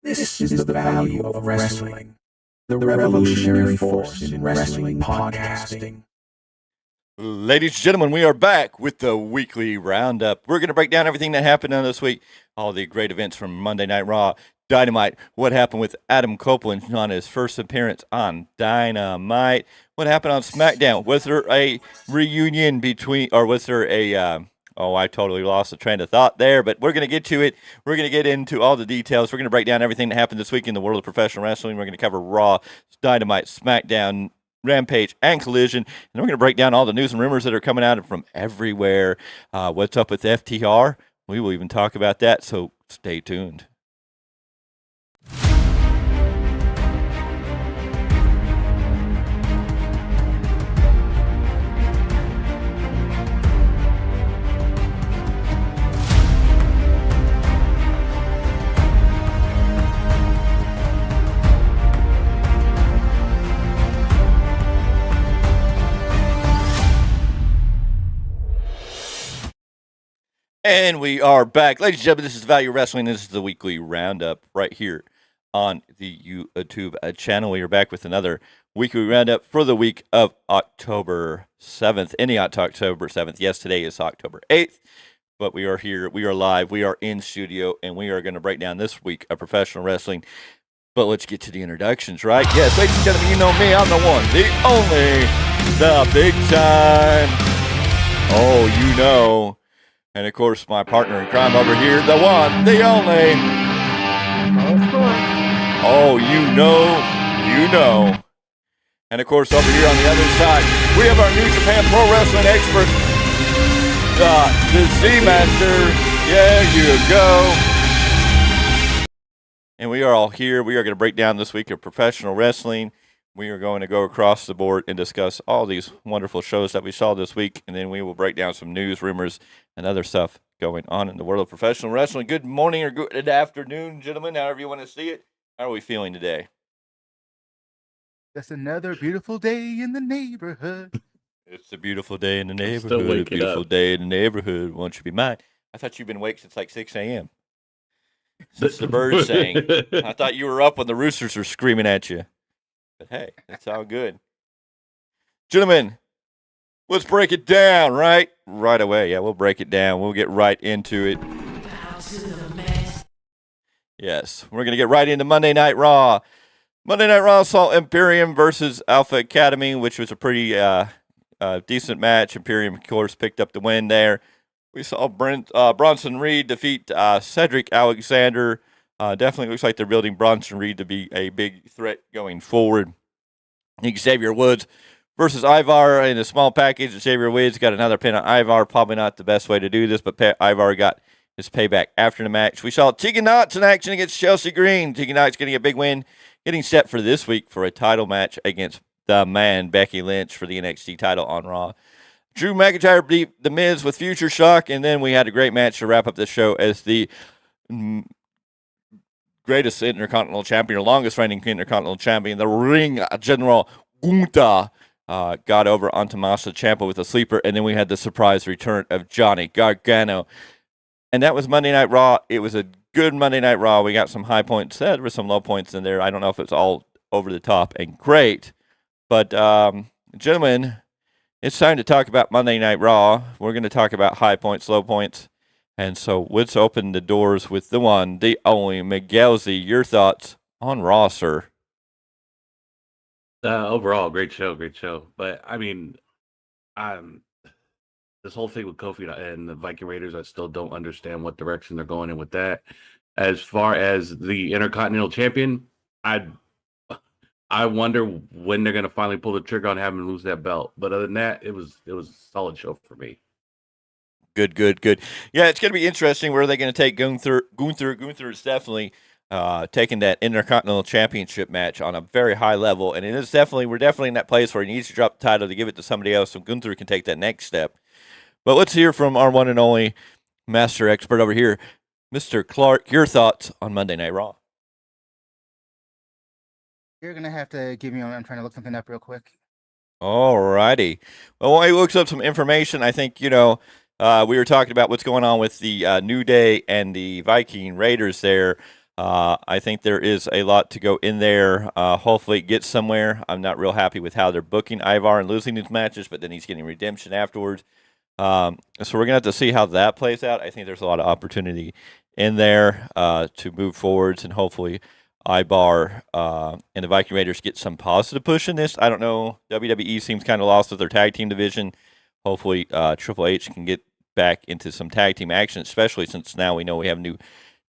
This is the value of wrestling, the revolutionary force in wrestling podcasting. Ladies and gentlemen, we are back with the weekly roundup. We're going to break down everything that happened on this week, all the great events from Monday Night Raw, Dynamite, what happened with Adam Copeland on his first appearance on Dynamite, what happened on SmackDown, was there a reunion between, or was there a, I totally lost the train of thought there, but we're going to get to it. We're going to get into all the details. We're going to break down everything that happened this week in the world of professional wrestling. We're going to cover Raw, Dynamite, SmackDown, Rampage, and Collision, and we're going to break down all the news and rumors that are coming out from everywhere. What's up with FTR? We will even talk about that, so stay tuned. And we are back. Ladies and gentlemen, this is Value Wrestling. This is the weekly roundup right here on the YouTube channel. We are back with another weekly roundup for the week of October 7th. October 7th. Yes, today is October 8th, but we are here. We are live. We are in studio, and we are going to break down this week of professional wrestling. But let's get to the introductions, right? Yes, ladies and gentlemen, you know me. I'm the one, the only, the Big Tyme. Oh, you know. And, of course, my partner in crime over here, the one, the only. Oh, you know. And, of course, over here on the other side, we have our New Japan Pro Wrestling expert, the Z-Master. There you go. And we are all here. We are going to break down this week of professional wrestling. We are going to go across the board and discuss all these wonderful shows that we saw this week, and then we will break down some news, rumors, and other stuff going on in the world of professional wrestling. Good morning or good afternoon, gentlemen, however you want to see it. How are we feeling today? Just another beautiful day in the neighborhood. It's a beautiful day in the neighborhood. A beautiful day in the neighborhood. Won't you be mine? I thought you've been awake since like 6 a.m. Since the birds sang. I thought you were up when the roosters were screaming at you. But hey, that's all good. Gentlemen, let's break it down, right? Right away. Yeah, we'll break it down. We'll get right into it. Yes, we're going to get right into Monday Night Raw. Monday Night Raw saw Imperium versus Alpha Academy, which was a pretty decent match. Imperium, of course, picked up the win there. We saw Bronson Reed defeat Cedric Alexander. Definitely looks like they're building Bronson Reed to be a big threat going forward. Xavier Woods versus Ivar in a small package. Xavier Woods got another pin on Ivar. Probably not the best way to do this, but Ivar got his payback after the match. We saw Tegan Knox in action against Chelsea Green. Tegan Knox getting a big win, getting set for this week for a title match against the man, Becky Lynch, for the NXT title on Raw. Drew McIntyre beat The Miz with Future Shock, and then we had a great match to wrap up the show as the greatest Intercontinental Champion, or longest reigning Intercontinental Champion, the Ring General Gunther, got over on Tommaso Ciampa with a sleeper, and then we had the surprise return of Johnny Gargano. And that was Monday Night Raw. It was a good Monday Night Raw. We got some high points. There were some low points in there. I don't know if it's all over the top and great. But, gentlemen, it's time to talk about Monday Night Raw. We're going to talk about high points, low points. And so let's open the doors with the one, the only, Miguel Z. Your thoughts on Raw, sir? Overall, great show. But, I mean, this whole thing with Kofi and the Viking Raiders, I still don't understand what direction they're going in with that. As far as the Intercontinental Champion, I wonder when they're going to finally pull the trigger on having him lose that belt. But other than that, it was a solid show for me. Good. Yeah, it's going to be interesting. Where are they going to take Gunther? Gunther is definitely taking that Intercontinental Championship match on a very high level, and we're definitely in that place where he needs to drop the title to give it to somebody else, so Gunther can take that next step. But let's hear from our one and only master expert over here, Mr. Clarke. Your thoughts on Monday Night Raw? You're going to have to give me I'm trying to look something up real quick. All righty. Well, while he looks up some information, I think, we were talking about what's going on with the New Day and the Viking Raiders there. I think there is a lot to go in there. Hopefully, it gets somewhere. I'm not real happy with how they're booking Ivar and losing these matches, but then he's getting redemption afterwards. So we're gonna have to see how that plays out. I think there's a lot of opportunity in there to move forwards, and hopefully, Ivar and the Viking Raiders get some positive push in this. I don't know. WWE seems kind of lost with their tag team division. Hopefully, Triple H can get back into some tag team action, especially since now we know we have new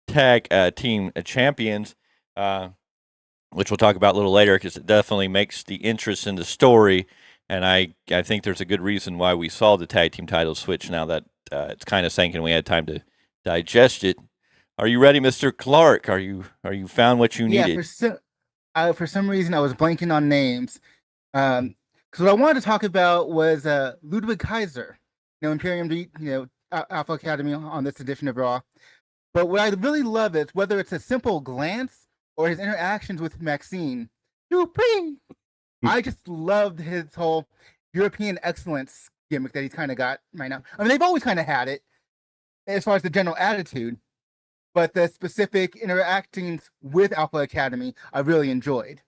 tag team champions, which we'll talk about a little later because it definitely makes the interest in the story. And I think there's a good reason why we saw the tag team titles switch now that it's kind of sank and we had time to digest it. Are you ready, Mr. Clarke? Are you found what you Yeah, needed? for some reason I was blanking on names. Because what I wanted to talk about was Ludwig Kaiser, Imperium, Alpha Academy on this edition of Raw. But what I really love is whether it's a simple glance or his interactions with Maxine. Dupree! I just loved his whole European excellence gimmick that he's kind of got right now. I mean, they've always kind of had it as far as the general attitude, but the specific interactions with Alpha Academy, I really enjoyed.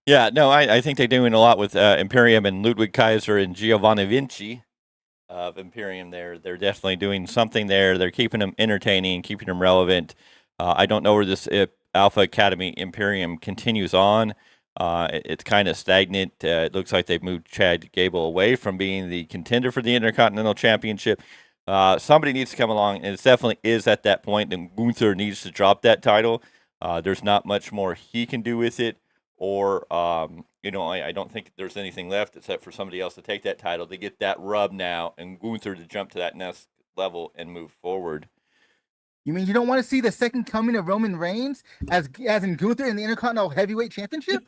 Yeah, no, I think they're doing a lot with Imperium and Ludwig Kaiser and Giovanni Vinci of Imperium. They're definitely doing something there. They're keeping them entertaining, keeping them relevant. I don't know where this Alpha Academy Imperium continues on. It's kind of stagnant. It looks like they've moved Chad Gable away from being the contender for the Intercontinental Championship. Somebody needs to come along, and it definitely is at that point. And Gunther needs to drop that title. There's not much more he can do with it, or I don't think there's anything left except for somebody else to take that title to get that rub now, and Gunther to jump to that next level and move forward. You mean you don't want to see the second coming of Roman Reigns as in Gunther in the Intercontinental Heavyweight Championship?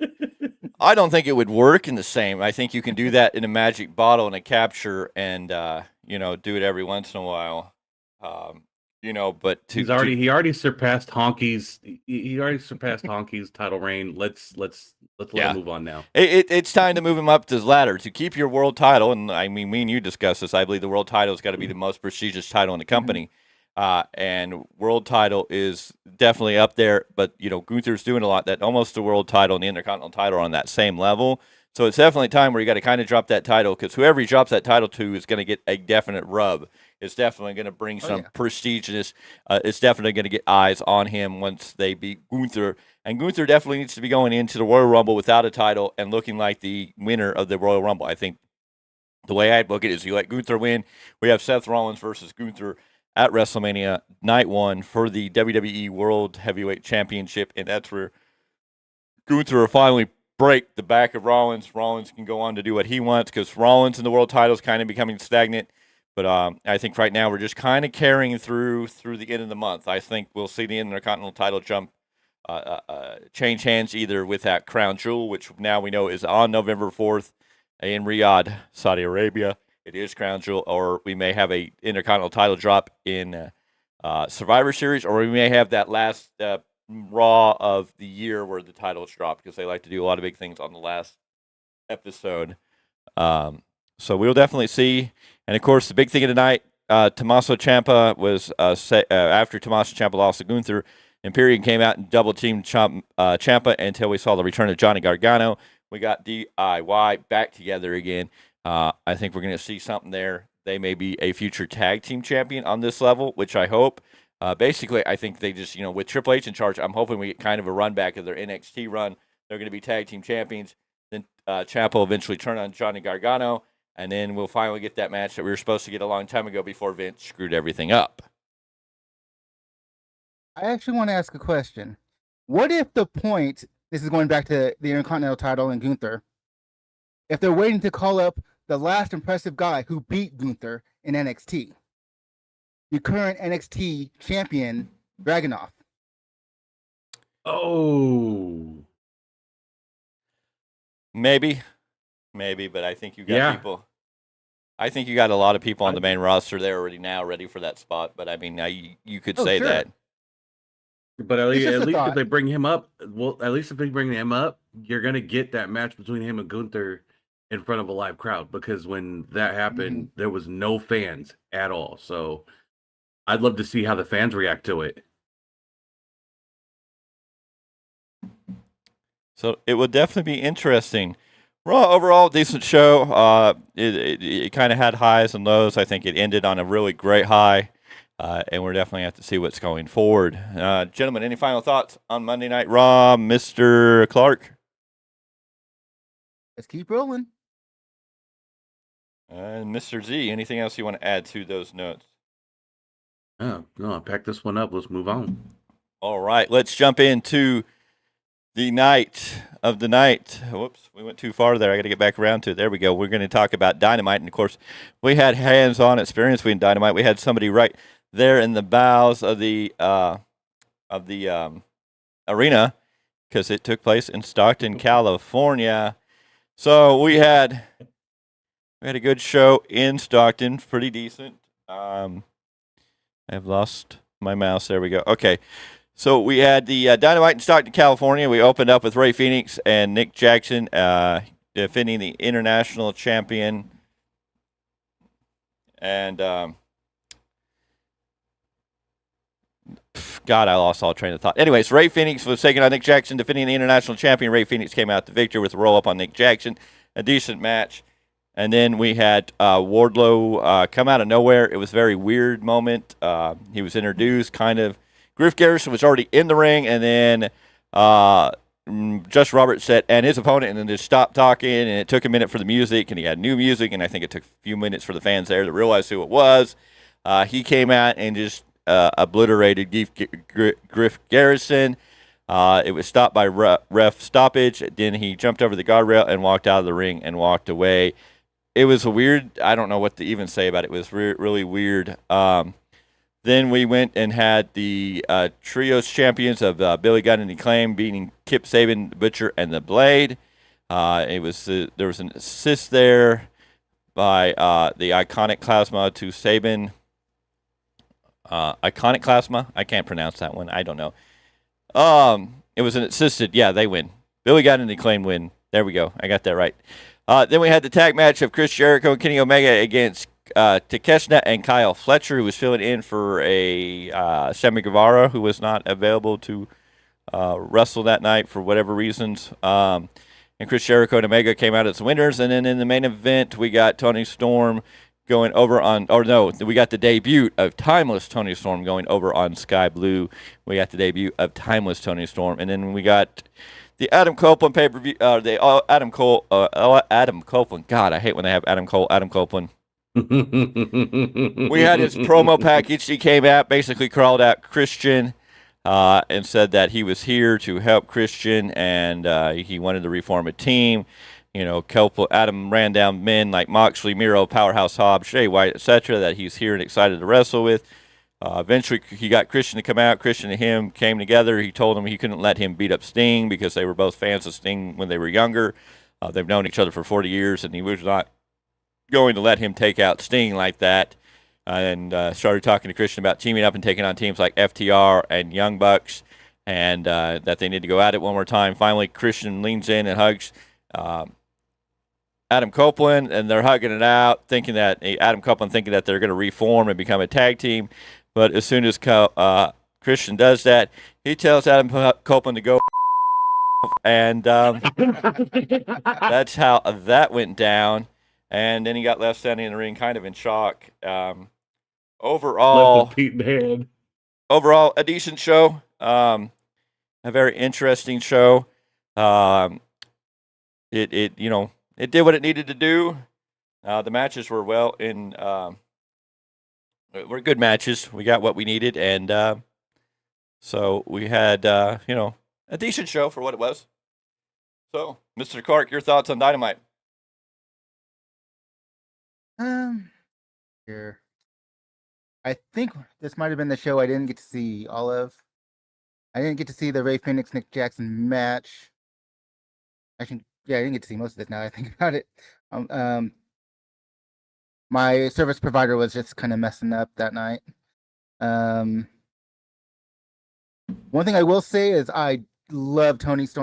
I don't think it would work in the same. I think you can do that in a magic bottle and a capture, and do it every once in a while. But he already surpassed Honky's. He already surpassed Honky's title reign. Let's let him move on now. It's time to move him up this ladder to keep your world title. And I mean, me and you discussed this. I believe the world title has got to be the most prestigious title in the company. And world title is definitely up there, but Gunther's doing a lot that almost the world title and the Intercontinental title are on that same level. So it's definitely time where you got to kind of drop that title, because whoever he drops that title to is going to get a definite rub. It's definitely going to bring some prestige. It's definitely going to get eyes on him once they beat Gunther. And Gunther definitely needs to be going into the Royal Rumble without a title and looking like the winner of the Royal Rumble. I think the way I book it is you let Gunther win. We have Seth Rollins versus Gunther at WrestleMania Night 1 for the WWE World Heavyweight Championship, and that's where Gunther will finally break the back of Rollins. Rollins can go on to do what he wants, because Rollins in the world title is kind of becoming stagnant. But I think right now we're just kind of carrying through the end of the month. I think we'll see the Intercontinental title change hands either with that crown jewel, which now we know is on November 4th in Riyadh, Saudi Arabia. It is crown jewel, or we may have a Intercontinental title drop in Survivor Series, or we may have that last Raw of the year where the titles drop, because they like to do a lot of big things on the last episode. So we'll definitely see. And of course, the big thing of tonight, Tommaso Ciampa was after Tommaso Ciampa lost to Gunther, Imperium came out and double teamed Ciampa until we saw the return of Johnny Gargano. We got DIY back together again. I think we're going to see something there. They may be a future tag team champion on this level, which I hope. Basically, I think they just, with Triple H in charge, I'm hoping we get kind of a run back of their NXT run. They're going to be tag team champions. Then Ciampa will eventually turn on Johnny Gargano, and then we'll finally get that match that we were supposed to get a long time ago before Vince screwed everything up. I actually want to ask a question. What if the point, this is going back to the Intercontinental title and Gunther, if they're waiting to call up the last impressive guy who beat Gunther in NXT, the current NXT champion, Dragunov? Oh. Maybe, but I think you got people. I think you got a lot of people on the main roster there already now ready for that spot. But I mean, you could say that. But at least if they bring him up, you're gonna get that match between him and Gunther in front of a live crowd, because when that happened, there was no fans at all. So I'd love to see how the fans react to it. So it would definitely be interesting. Raw overall, decent show. It kind of had highs and lows. I think it ended on a really great high, and we're definitely have to see what's going forward. Gentlemen, any final thoughts on Monday Night Raw, Mr. Clarke? Let's keep rolling. And Mr. Z, anything else you want to add to those notes? Oh, no, pack this one up. Let's move on. All right, let's jump into the night of the night. Whoops, we went too far there. I got to get back around to it. There we go. We're going to talk about Dynamite, and of course, we had hands-on experience with Dynamite. We had somebody right there in the bowels of the arena because it took place in Stockton, California. So we had a good show in Stockton, pretty decent. I've lost my mouse. There we go. Okay. So we had the Dynamite in Stockton, California. We opened up with Ray Phoenix and Nick Jackson defending the international champion. And, God, I lost all train of thought. Anyways, Ray Phoenix was taking on Nick Jackson, defending the international champion. Ray Phoenix came out the victor with a roll-up on Nick Jackson. A decent match. And then we had Wardlow come out of nowhere. It was a very weird moment. He was introduced kind of. Griff Garrison was already in the ring, and then Josh Roberts said, and his opponent, and then just stopped talking, and it took a minute for the music, and he had new music, and I think it took a few minutes for the fans there to realize who it was. He came out and just obliterated Griff Garrison. It was stopped by ref stoppage. Then he jumped over the guardrail and walked out of the ring and walked away. It was a weird, I don't know what to even say about it. It was really weird. Then we went and had the trios champions of Billy Gunn and Acclaim beating Kip Sabian, the Butcher, and the Blade. There was an assist there by the Iconic Plasma to Sabian. Iconic Plasma? I can't pronounce that one. I don't know. It was an assisted. Yeah, they win. Billy Gunn and Acclaim win. There we go. I got that right. Then we had the tag match of Chris Jericho and Kenny Omega against Takeshita and Kyle Fletcher, who was filling in for a Sammy Guevara, who was not available to wrestle that night for whatever reasons. And Chris Jericho and Omega came out as winners. And then in the main event, we got Tony Storm going over on, we got the debut of Timeless Tony Storm going over on Sky Blue. We got the debut of Timeless Tony Storm. And then we got the Adam Copeland pay-per-view, Adam Copeland. God, I hate when they have Adam Copeland. We had his promo package. He came out, basically crawled out Christian and said that he was here to help Christian, and he wanted to reform a team. You know, Adam ran down men like Moxley, Miro, Powerhouse Hobbs, Jay White, etc., that he's here and excited to wrestle with. Eventually, he got Christian to come out. Christian and him came together. He told him he couldn't let him beat up Sting because they were both fans of Sting when they were younger. They've known each other for 40 years, and he was not going to let him take out Sting like that. And started talking to Christian about teaming up and taking on teams like FTR and Young Bucks, and that they need to go at it one more time. Finally, Christian leans in and hugs Adam Copeland, and they're hugging it out, thinking that they're going to reform and become a tag team. But as soon as Christian does that, he tells Adam Copeland to go, and that's how that went down. And then he got left standing in the ring, kind of in shock. Overall, a decent show. A very interesting show. It did what it needed to do. The matches were were good matches. We got what we needed, and so we had a decent show for what it was. So, Mr. Clarke, your thoughts on Dynamite? Here. I think this might have been the show I didn't get to see all of. I didn't get to see the Ray Phoenix Nick Jackson match. Actually, yeah, I didn't get to see most of it now I think about it. My service provider was just kind of messing up that night. One thing I will say is I love Timeless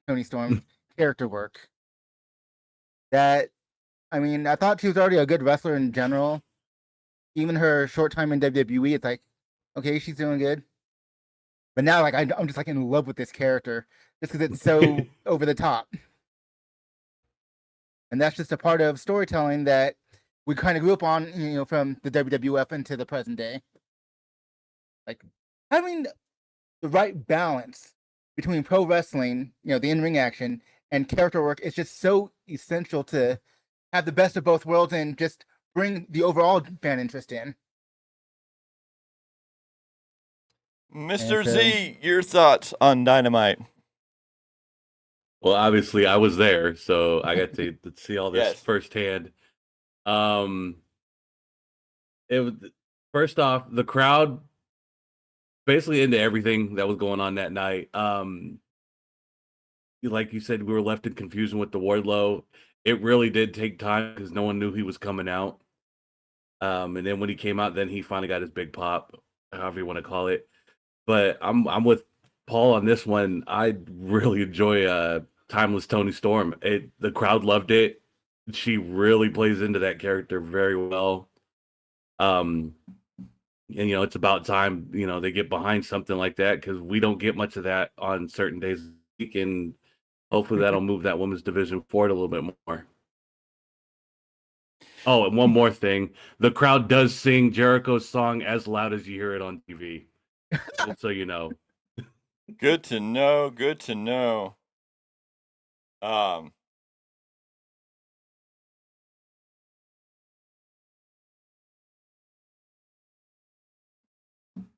Tony Storm's character work. I thought she was already a good wrestler in general, even her short time in WWE, it's like, okay, she's doing good. But now, like, I'm just like in love with this character just because it's so over the top. And that's just a part of storytelling that we kind of grew up on, from the WWF into the present day. Like, having the right balance between pro wrestling, the in-ring action, and character work is just so essential to have the best of both worlds and just bring the overall fan interest in. Mr. And so- Z, your thoughts on Dynamite? Well, obviously, I was there, so I got to see all this Yes. firsthand. It was, first off, the crowd basically into everything that was going on that night. Like you said, we were left in confusion with the Wardlow. It really did take time because no one knew he was coming out. And then when he came out, then he finally got his big pop, however you want to call it. But I'm with Paul on this one. I really enjoy Timeless Tony Storm. The crowd loved it. She really plays into that character very well. And it's about time they get behind something like that because we don't get much of that on certain days of the week, and hopefully that'll move that women's division forward a little bit more. Oh, and one more thing. The crowd does sing Jericho's song as loud as you hear it on TV. Just so you know. Good to know. Good to know.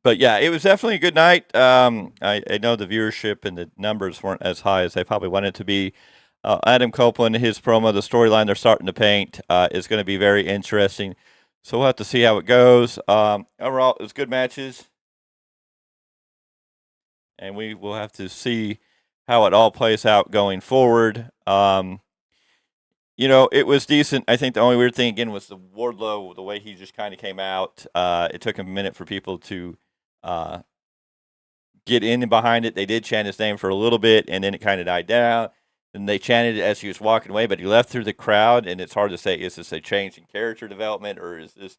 But yeah, it was definitely a good night. I know the viewership and the numbers weren't as high as they probably wanted to be. Adam Copeland, his promo, the storyline they're starting to paint is going to be very interesting. So we'll have to see how it goes. Overall, it was good matches. And we will have to see how it all plays out going forward. It was decent. I think the only weird thing, again, was the Wardlow, the way he just kind of came out. It took a minute for people to get in and behind it. They did chant his name for a little bit, and then it kind of died down. And they chanted it as he was walking away, but he left through the crowd, and it's hard to say, is this a change in character development, or is this,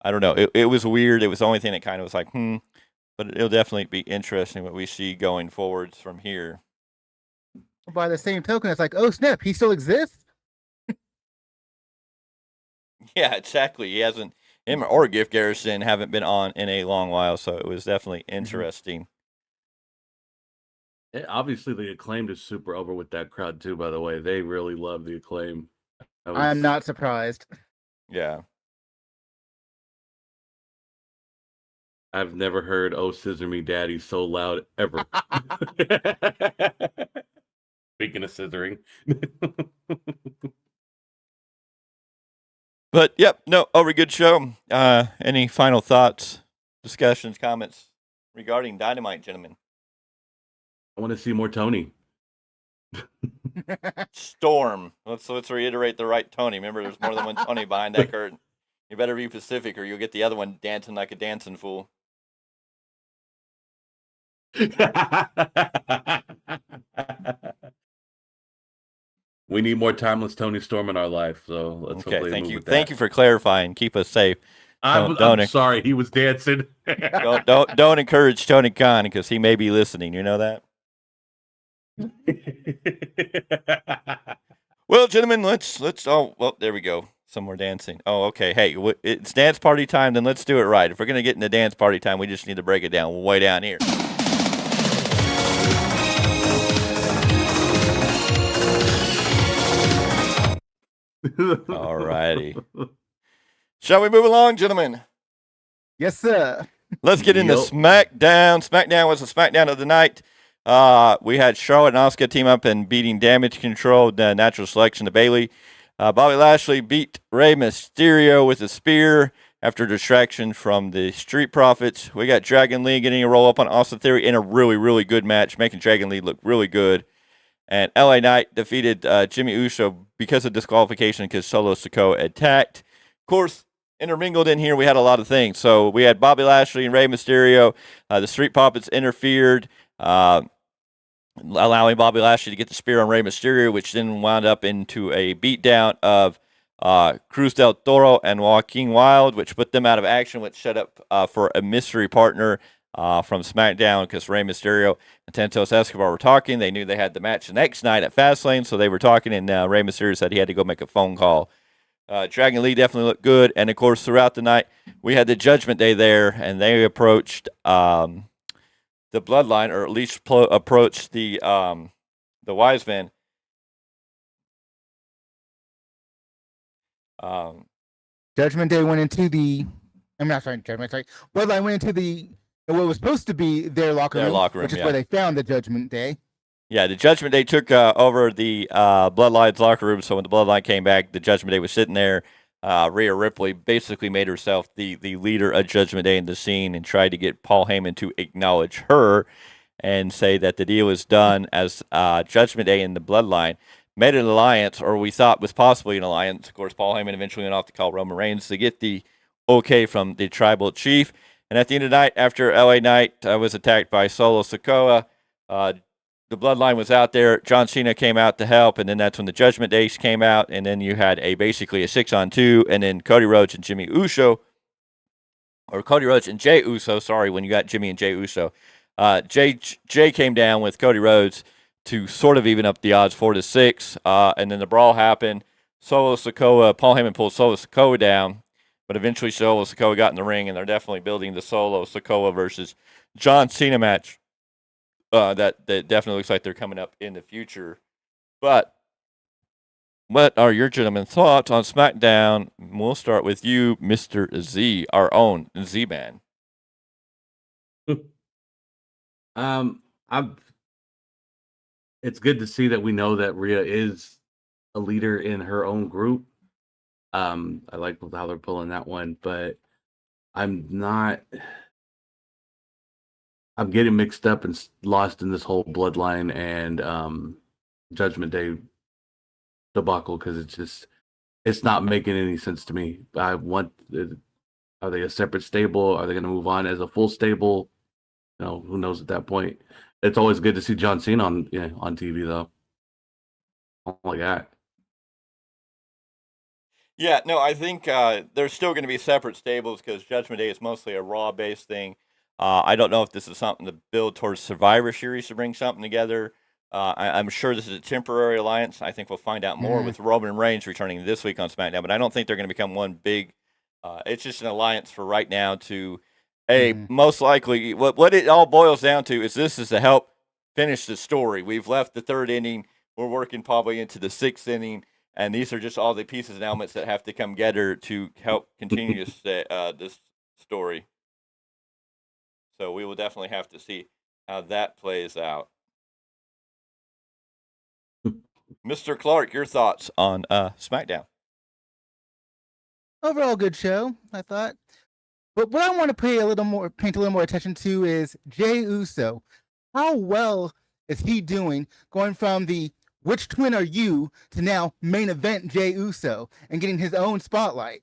I don't know. It was weird. It was the only thing that kind of was like, but it'll definitely be interesting what we see going forwards from here. By the same token, it's like, oh snap, he still exists? Yeah, exactly. He hasn't, him or Gift Garrison haven't been on in a long while, so it was definitely interesting. Obviously, the Acclaimed is super over with that crowd too. By the way, they really love the Acclaim. I'm not surprised. Yeah. I've never heard "Oh Scissor Me Daddy" so loud ever. Speaking of scissoring. But yep, no, over good show. Any final thoughts, discussions, comments regarding Dynamite, gentlemen? I want to see more Tony. Storm. Let's reiterate the right Tony. Remember, there's more than one Tony behind that curtain. You better be Pacific, or you'll get the other one dancing like a dancing fool. We need more Timeless Tony Storm in our life, so let's Okay, hopefully thank move you. with that. Thank you for clarifying. Keep us safe. I'm sorry, he was dancing. don't encourage Tony Khan because he may be listening. You know that. Well, gentlemen, let's. Oh, well, there we go. Some more dancing. Oh, okay. Hey, it's dance party time. Then let's do it right. If we're gonna get into dance party time, we just need to break it down way down here. All righty. Shall we move along, gentlemen? Yes, sir. Let's get into SmackDown. SmackDown was the SmackDown of the night. We had Charlotte and Asuka team up and beating Damage Control, the natural selection of Bayley. Bobby Lashley beat Rey Mysterio with a spear after distraction from the Street Profits. We got Dragon Lee getting a roll up on Austin Theory in a really, really good match, making Dragon Lee look really good. And LA Knight defeated Jimmy Uso because of disqualification because Solo Sikoa attacked. Of course, intermingled in here, we had a lot of things. So we had Bobby Lashley and Rey Mysterio. The Street Profits interfered, allowing Bobby Lashley to get the spear on Rey Mysterio, which then wound up into a beatdown of Cruz del Toro and Joaquin Wilde, which put them out of action, which set up for a mystery partner from SmackDown because Rey Mysterio and Santos Escobar were talking. They knew they had the match the next night at Fastlane, so they were talking, and Rey Mysterio said he had to go make a phone call. Dragon Lee definitely looked good, and of course, throughout the night, we had the Judgment Day there, and they approached the Bloodline, or at least approached the Wise Men. Judgment Day went into the. I'm not sorry, Judgment. Sorry, Bloodline went into the what was supposed to be their locker room, which is where they found the Judgment Day. Yeah, the Judgment Day took over the Bloodline's locker room. So when the Bloodline came back, the Judgment Day was sitting there. Rhea Ripley basically made herself the leader of Judgment Day in the scene and tried to get Paul Heyman to acknowledge her and say that the deal was done as Judgment Day and the Bloodline made an alliance, or we thought was possibly an alliance. Of course, Paul Heyman eventually went off to call Roman Reigns to get the okay from the Tribal Chief. And at the end of the night, after LA Knight was attacked by Solo Sikoa, the Bloodline was out there. John Cena came out to help, and then that's when the Judgment Day came out, and then you had basically a 6-on-2, and then Cody Rhodes and Jimmy Uso, or Cody Rhodes and Jey Uso, sorry, when you got Jimmy and Jey Uso. Jay came down with Cody Rhodes to sort of even up the odds 4-6, and then the brawl happened. Solo Sikoa, Paul Heyman pulled Solo Sikoa down, but eventually Solo Sikoa got in the ring, and they're definitely building the Solo Sikoa versus John Cena match. That definitely looks like they're coming up in the future. But what are your gentlemen's thoughts on SmackDown? We'll start with you, Mr. Z, our own Z-Man. It's good to see that we know that Rhea is a leader in her own group. I like how they're pulling that one, but I'm getting mixed up and lost in this whole Bloodline and Judgment Day debacle because it's not making any sense to me. Are they a separate stable? Are they going to move on as a full stable? Who knows at that point. It's always good to see John Cena on TV though. Oh my God. Yeah, no, I think there's still going to be separate stables because Judgment Day is mostly a Raw-based thing. I don't know if this is something to build towards Survivor Series to bring something together. I'm sure this is a temporary alliance. I think we'll find out more with Roman Reigns returning this week on SmackDown, but I don't think they're going to become one big. It's just an alliance for right now to, most likely, what it all boils down to is this is to help finish the story. We've left the third inning. We're working probably into the sixth inning, and these are just all the pieces and elements that have to come together to help continue this story. So we will definitely have to see how that plays out. Mr. Clarke, your thoughts on SmackDown? Overall, good show, I thought. But what I want to paint a little more attention to is Jey Uso. How well is he doing going from the which twin are you to now main event Jey Uso and getting his own spotlight?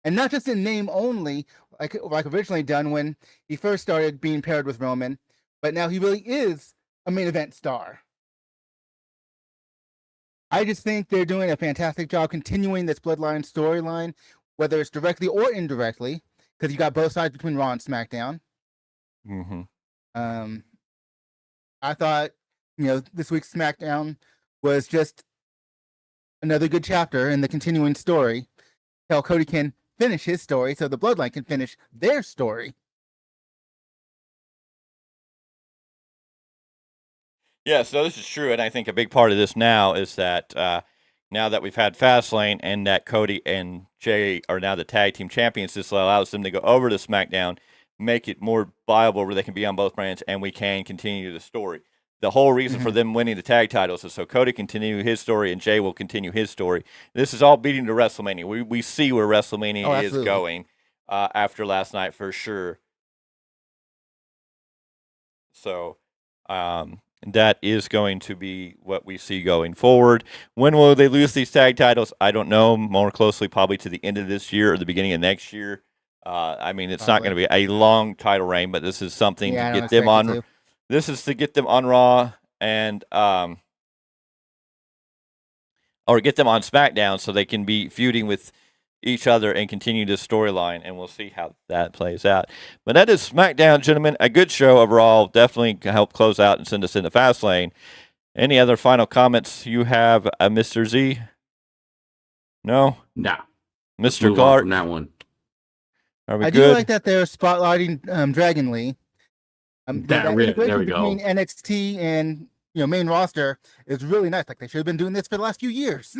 And not just in name only, like originally done when he first started being paired with Roman, but now he really is a main event star. I just think they're doing a fantastic job continuing this Bloodline storyline, whether it's directly or indirectly, because you got both sides between Raw and SmackDown. Mm-hmm. I thought, this week's SmackDown was just another good chapter in the continuing story. How Cody can finish his story so the Bloodline can finish their story. Yeah, so this is true, and I think a big part of this now is that now that we've had Fastlane and that Cody and Jey are now the tag team champions, this allows them to go over to SmackDown, make it more viable where they can be on both brands, and we can continue the story. The whole reason for them winning the tag titles is so Cody continue his story and Jey will continue his story. This is all beating to WrestleMania. We see where WrestleMania is going after last night for sure. So that is going to be what we see going forward. When will they lose these tag titles? I don't know. More closely, probably to the end of this year or the beginning of next year. It's not going to be a long title reign, but this is something to get them on. This is to get them on Raw and or get them on SmackDown so they can be feuding with each other and continue this storyline, and we'll see how that plays out. But that is SmackDown, gentlemen. A good show overall. Definitely can help close out and send us in the fast lane. Any other final comments you have, Mr. Z? No? Nah. Mr. Move on Clarke? from that one. Are we I good? do like that they're spotlighting Dragon Lee. That There we integration go. between NXT and main roster is really nice. Like they should have been doing this for the last few years.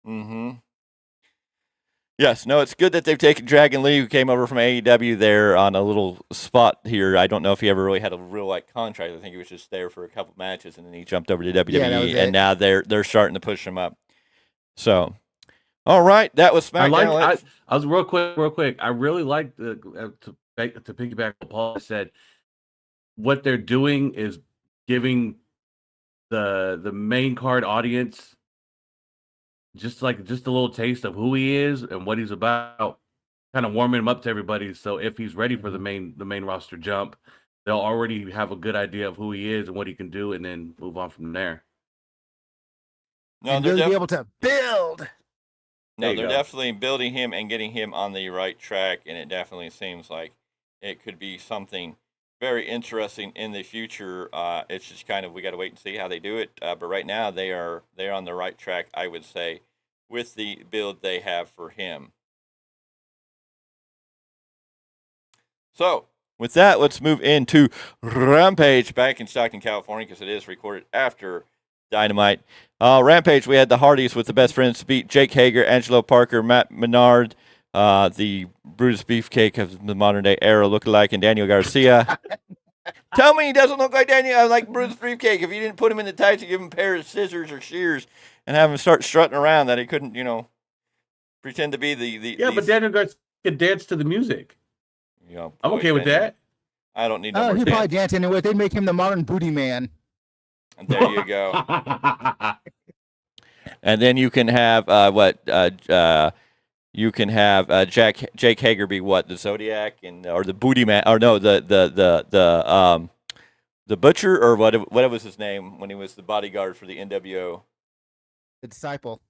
Mm-hmm. Yes, no, it's good that they've taken Dragon Lee, who came over from AEW, there on a little spot here. I don't know if he ever really had a real contract. I think he was just there for a couple matches, and then he jumped over to WWE, Yeah, that was it. and now they're starting to push him up. So, all right, that was SmackDown. I was real quick. I really like to piggyback what Paul said. What they're doing is giving the main card audience just a little taste of who he is and what he's about, kind of warming him up to everybody. So if he's ready for the main roster jump, they'll already have a good idea of who he is and what he can do, and then move on from there. No, and they're really be able to build. No, they're definitely building him and getting him on the right track, and it definitely seems like it could be something very interesting in the future. It's just kind of, we got to wait and see how they do it. But right now they're on the right track, I would say, with the build they have for him. So with that, let's move into Rampage back in Stockton, California, because it is recorded after Dynamite. Rampage, we had the Hardys with the Best Friends beat Jake Hager, Angelo Parker, Matt Menard, the Brutus Beefcake of the modern day era lookalike, and Daniel Garcia. Tell me he doesn't look like Daniel. I like Brutus Beefcake. If you didn't put him in the tights, you give him a pair of scissors or shears and have him start strutting around, that he couldn't, pretend to be the. Yeah, but Daniel Garcia could dance to the music. I'm okay with that. I don't need no more He'd dance. probably dance anyway. They make him the modern booty man. And there you go. And then you can have Jake Hager be what, the Zodiac or the Booty Man, or no, the Butcher, or what was his name when he was the bodyguard for the NWO? The Disciple.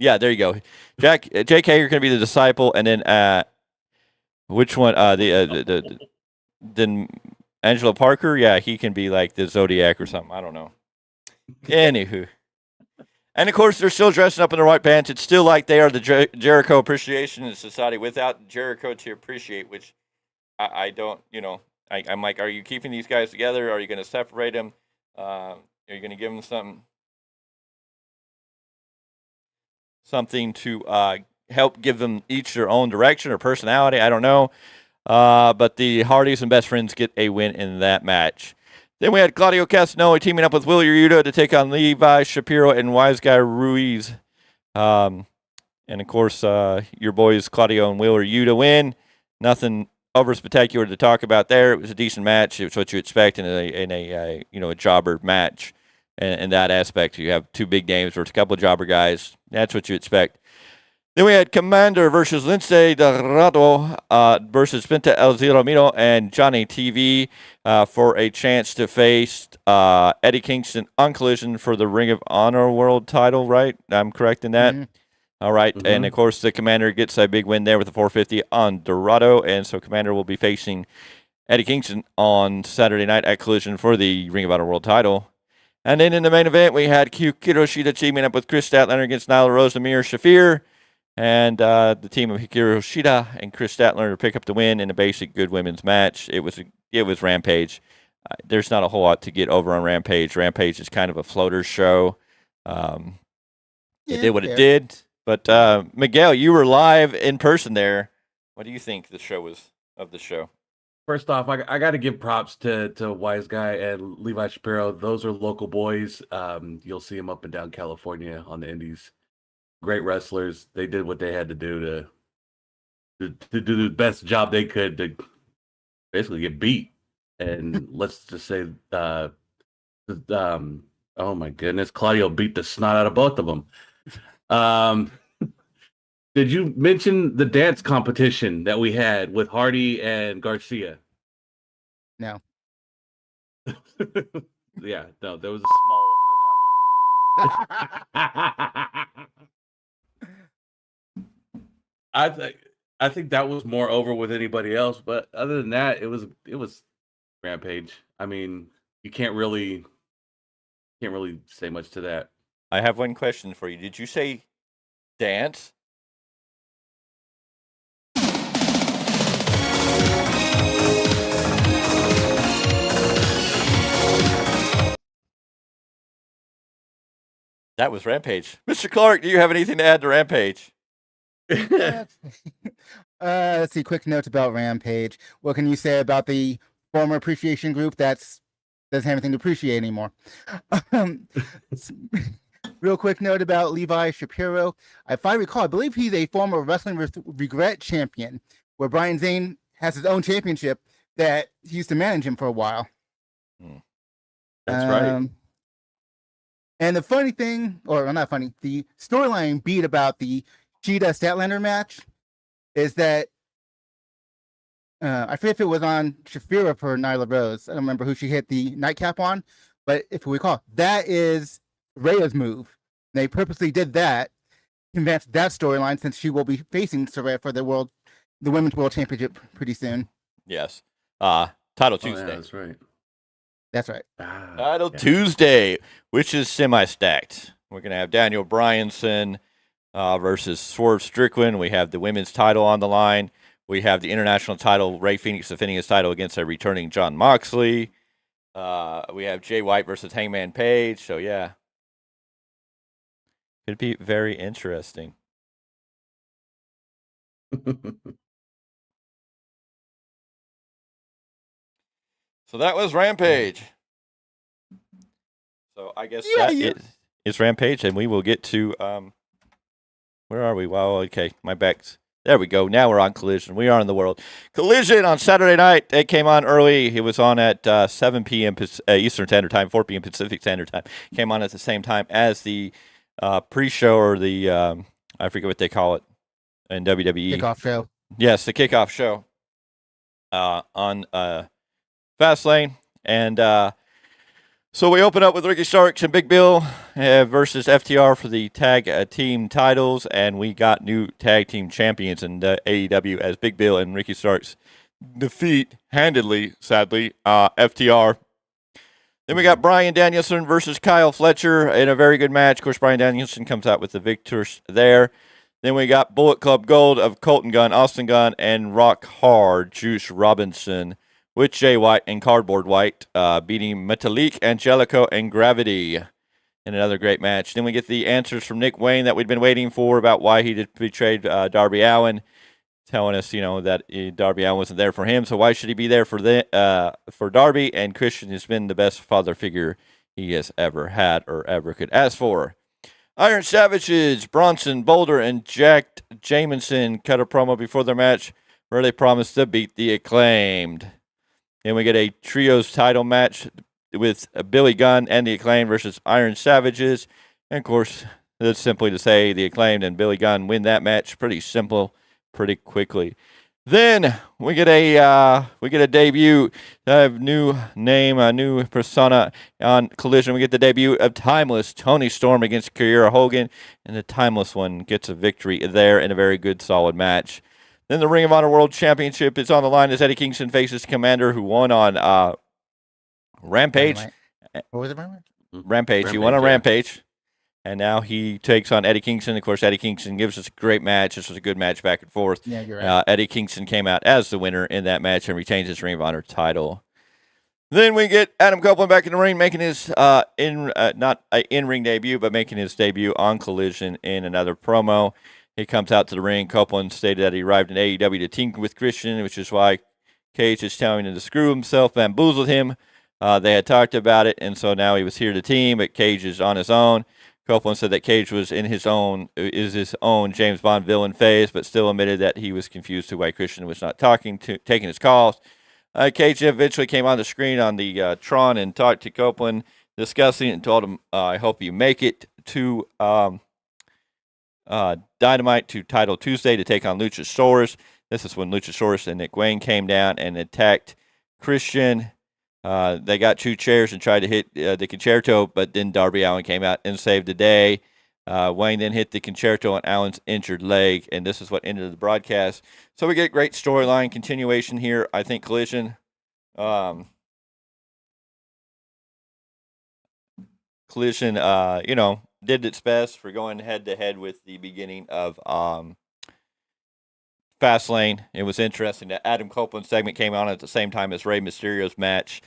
Yeah, there you go. Jake Hager can be the Disciple, and then which one? Then Angelo Parker, yeah, he can be like the Zodiac or something. I don't know. Anywho. And, of course, they're still dressing up in the white pants. It's still like they are the Jericho Appreciation Society without Jericho to appreciate, which I don't, I'm like, are you keeping these guys together? Are you going to separate them? Are you going to give them something to help give them each their own direction or personality? I don't know. But the Hardys and Best Friends get a win in that match. Then we had Claudio Castagnoli teaming up with Wheeler Yuta to take on Levi Shapiro and Wise Guy Ruiz. And, of course, your boys Claudio and Wheeler Yuta win. Nothing over spectacular to talk about there. It was a decent match. It was what you expect in a jobber match. And in that aspect, you have two big names versus a couple of jobber guys. That's what you expect. Then we had Commander versus Lince Dorado versus Penta El Zero Miro and Johnny TV for a chance to face Eddie Kingston on Collision for the Ring of Honor World title, right? I'm correct in that? Mm-hmm. All right. Mm-hmm. And, of course, the Commander gets a big win there with a 450 on Dorado. And so Commander will be facing Eddie Kingston on Saturday night at Collision for the Ring of Honor World title. And then in the main event, we had Hikaru Shida teaming up with Chris Statlander against Nyla Rose and Amir Shafir. And the team of Hikaru Shida and Chris Statlander to pick up the win in a basic good women's match. It was Rampage. There's not a whole lot to get over on Rampage. Rampage is kind of a floater show. It did what it did. But Miguel, you were live in person there. What do you think the show was of the show? First off, I got to give props to Wise Guy and Levi Shapiro. Those are local boys. You'll see them up and down California on the indies. Great wrestlers. They did what they had to do to do the best job they could to basically get beat. And let's just say, oh my goodness, Claudio beat the snot out of both of them. Did you mention the dance competition that we had with Hardy and Garcia? No. Yeah, no, there was a small one on that one. I think that was more over with anybody else, but other than that, it was Rampage. I mean, you can't really say much to that. I have one question for you. Did you say dance? That was Rampage. Mr. Clarke, do you have anything to add to Rampage? Let's see. Quick notes about Rampage. What can you say about the former appreciation group that's doesn't have anything to appreciate anymore? Real quick note about Levi Shapiro. If I recall, I believe he's a former Wrestling with Regret champion, where Brian Zane has his own championship that he used to manage him for a while. That's right. And the funny thing, or not funny, the storyline beat about the Cheetah Statlander match is that I forget if it was on Shafira for Nyla Rose. I don't remember who she hit the nightcap on, but if we recall, that is Rhea's move. They purposely did that, advance that storyline since she will be facing Saraya for the Women's World Championship pretty soon. Yes. Title Tuesday. Yeah, that's right. That's right. Title Tuesday, which is semi-stacked. We're going to have Daniel Bryanson versus Swerve Strickland. We have the women's title on the line. We have the international title, Rey Fenix defending his title against a returning Jon Moxley. We have Jay White versus Hangman Page. So, yeah. Could be very interesting. So that was Rampage. So I guess is Rampage, and we will get to where are we? Wow, okay, my back's there. We go. Now we're on Collision. We are in the world. Collision on Saturday night. It came on early. It was on at 7 p.m. Eastern Standard Time, 4 p.m. Pacific Standard Time. Came on at the same time as the pre-show or the I forget what they call it in WWE. Kickoff show. Yes, the kickoff show on Fastlane. And so we open up with Ricky Starks and Big Bill versus FTR for the tag team titles. And we got new tag team champions in AEW as Big Bill and Ricky Starks defeat handedly, sadly, FTR. Then we got Bryan Danielson versus Kyle Fletcher in a very good match. Of course, Bryan Danielson comes out with the victors there. Then we got Bullet Club Gold of Colton Gunn, Austin Gunn, and Rock Hard Juice Robinson with Jay White and Cardboard White beating Metalik, Angelico, and Gravity in another great match. Then we get the answers from Nick Wayne that we'd been waiting for about why he betrayed Darby Allin, telling us, that Darby Allin wasn't there for him, so why should he be there for Darby? And Christian has been the best father figure he has ever had or ever could ask for. Iron Savages, Bronson, Boulder, and Jack Jamison cut a promo before their match where they promised to beat the Acclaimed. Then we get a trios title match with Billy Gunn and the Acclaimed versus Iron Savages. And, of course, that's simply to say the Acclaimed and Billy Gunn win that match. Pretty simple, pretty quickly. Then we get a debut, a new name, a new persona on Collision. We get the debut of Timeless Tony Storm against Kiera Hogan, and the Timeless one gets a victory there in a very good, solid match. Then the Ring of Honor World Championship is on the line as Eddie Kingston faces Commander, who won on Rampage. What was it, Rampage. He won on Rampage. And now he takes on Eddie Kingston. Of course, Eddie Kingston gives us a great match. This was a good match back and forth. Yeah, you're right. Eddie Kingston came out as the winner in that match and retains his Ring of Honor title. Then we get Adam Copeland back in the ring, making his not an in-ring debut, but making his debut on Collision in another promo. He comes out to the ring. Copeland stated that he arrived in AEW to team with Christian, which is why Cage is telling him to screw himself, bamboozled him. They had talked about it, and so now he was here to team, but Cage is on his own. Copeland said that Cage was in his own James Bond villain phase, but still admitted that he was confused to why Christian was not taking his calls. Cage eventually came on the screen on the Tron and talked to Copeland, discussing it, and told him, I hope you make it to Dynamite to Title Tuesday to take on Luchasaurus. This is when Luchasaurus and Nick Wayne came down and attacked Christian. They got 2 chairs and tried to hit the concerto, but then Darby Allin came out and saved the day. Wayne then hit the concerto on Allen's injured leg, and this is what ended the broadcast. So we get great storyline continuation here. I think Collision. Collision, did its best for going head to head with the beginning of Fastlane. It was interesting that Adam Copeland's segment came on at the same time as Rey Mysterio's match.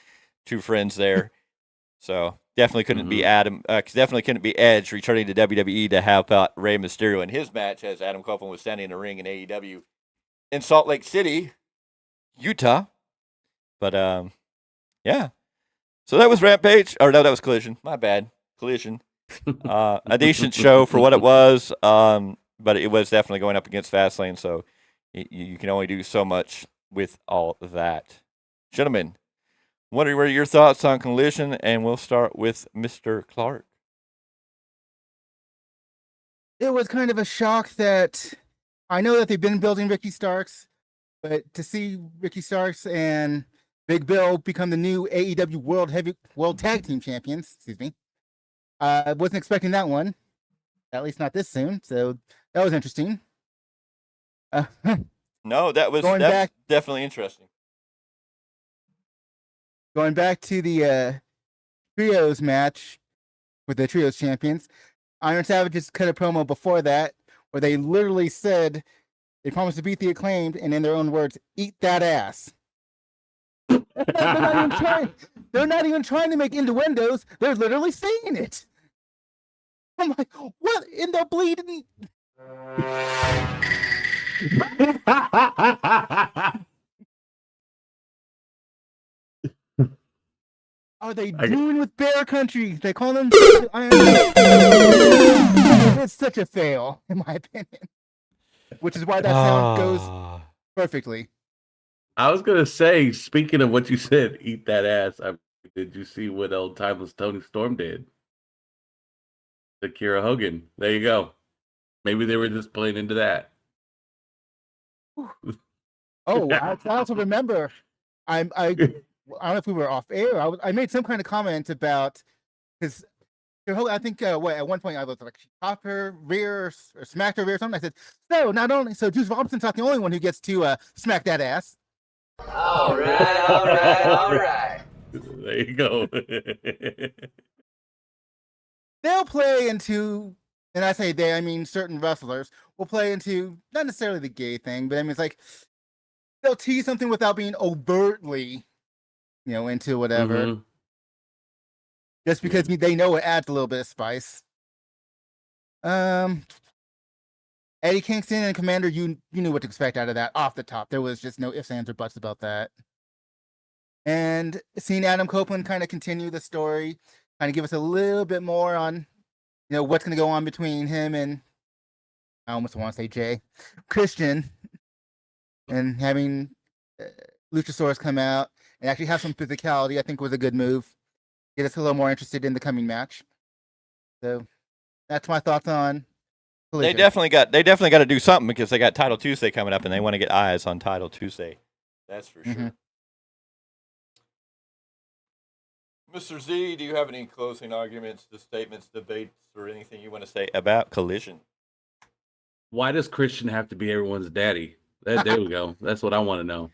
2 friends there. So definitely couldn't be definitely couldn't be Edge returning to WWE to help out Rey Mysterio in his match as Adam Copeland was standing in the ring in AEW in Salt Lake City, Utah. But yeah. So that was Rampage. Or no, that was Collision. My bad. Collision. A decent show for what it was. But it was definitely going up against Fastlane, so you can only do so much with all of that. Gentlemen, what are your thoughts on Collision? And we'll start with Mr. Clarke. It was kind of a shock that I know that they've been building Ricky Starks, but to see Ricky Starks and Big Bill become the new AEW World Tag Team Champions, excuse me. I wasn't expecting that one, at least not this soon. So that was interesting. No, that was definitely interesting. Going back to the trios match with the trios champions, Iron Savage just cut a promo before that where they literally said they promised to beat the Acclaimed, and in their own words, eat that ass. They're not even trying to make innuendos. They're literally saying it. I'm like, what in the bleeding? Are they doing with Bear Country? They call them Iron. It's such a fail, in my opinion. Which is why that sound goes perfectly. I was gonna say, speaking of what you said, eat that ass. Did you see what old timeless Tony Storm did to Kira Hogan? There you go. Maybe they were just playing into that. Oh, I also remember. I don't know if we were off air. I made some kind of comment about because I think at one point I was like, she chopped her rear or smacked her rear or something. I said, so Juice Robinson's not the only one who gets to smack that ass. All right. There you go. They'll play into, and I say they, I mean certain wrestlers will play into not necessarily the gay thing, but I mean it's like they'll tease something without being overtly, into whatever. Mm-hmm. Just because they know it adds a little bit of spice. Eddie Kingston and Commander, you knew what to expect out of that off the top. There was just no ifs, ands, or buts about that. And seeing Adam Copeland kind of continue the story, kind of give us a little bit more on, what's going to go on between him and, I almost want to say Jay, Christian, and having Luchasaurus come out and actually have some physicality, I think was a good move. Get us a little more interested in the coming match. So that's my thoughts on Collision. They definitely got to do something because they got Title Tuesday coming up and they want to get eyes on Title Tuesday. That's for sure. Mr. Z, do you have any closing arguments, statements, debates, or anything you want to say about Collision? Why does Christian have to be everyone's daddy? There we go. That's what I want to know.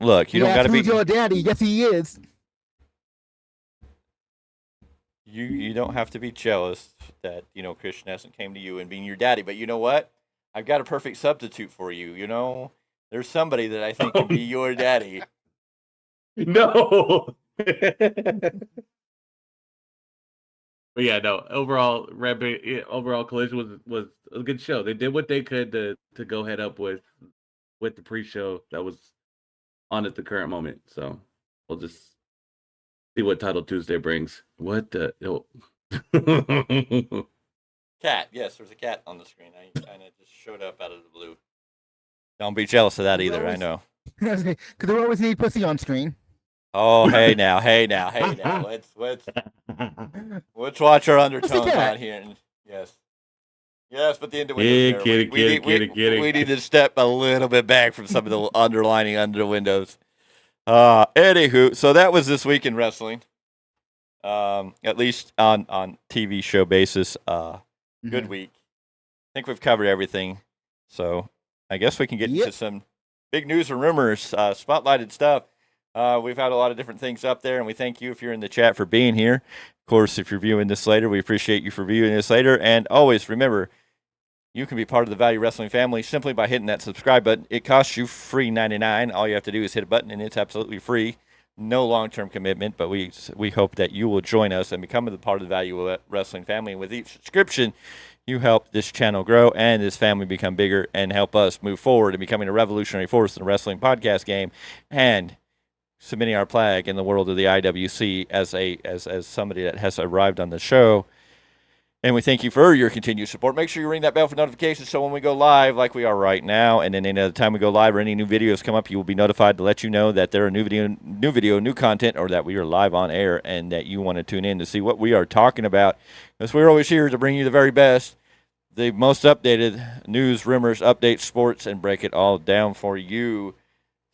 Look, you don't got to be your daddy. Yes, he is. You don't have to be jealous that, Christian hasn't came to you and being your daddy. But you know what? I've got a perfect substitute for you, There's somebody that I think can be your daddy. No. But yeah, no. Overall, Collision was a good show. They did what they could to go head up with the pre-show that was on at the current moment. So we'll just see what Title Tuesday brings. What the? Oh. Cat. Yes, there's a cat on the screen. I kind of just showed up out of the blue. Don't be jealous of that either. I know. Because we always need pussy on screen. Oh, hey now. Let's watch our undertones out here. Yes, but the innuendos. Get it. We need to step a little bit back from some of the underlining under the windows. Anywho, so that was this week in wrestling. At least on TV show basis. Good week. I think we've covered everything. So I guess we can get into some big news and rumors, spotlighted stuff. We've had a lot of different things up there, and we thank you if you're in the chat for being here. Of course, if you're viewing this later, we appreciate you for viewing this later. And always remember, you can be part of the Value Wrestling family simply by hitting that subscribe button. It costs you free $99. All you have to do is hit a button, and it's absolutely free. No long-term commitment, but we hope that you will join us and become a part of the Value Wrestling family. And with each subscription, you help this channel grow and this family become bigger and help us move forward in becoming a revolutionary force in the wrestling podcast game and submitting our flag in the world of the IWC as somebody that has arrived on the show. And we thank you for your continued support. Make sure you ring that bell for notifications so when we go live, like we are right now, and then any other time we go live or any new videos come up, you will be notified to let you know that there are new video, new content, or that we are live on air and that you want to tune in to see what we are talking about. Because we're always here to bring you the very best, the most updated news, rumors, updates, sports, and break it all down for you.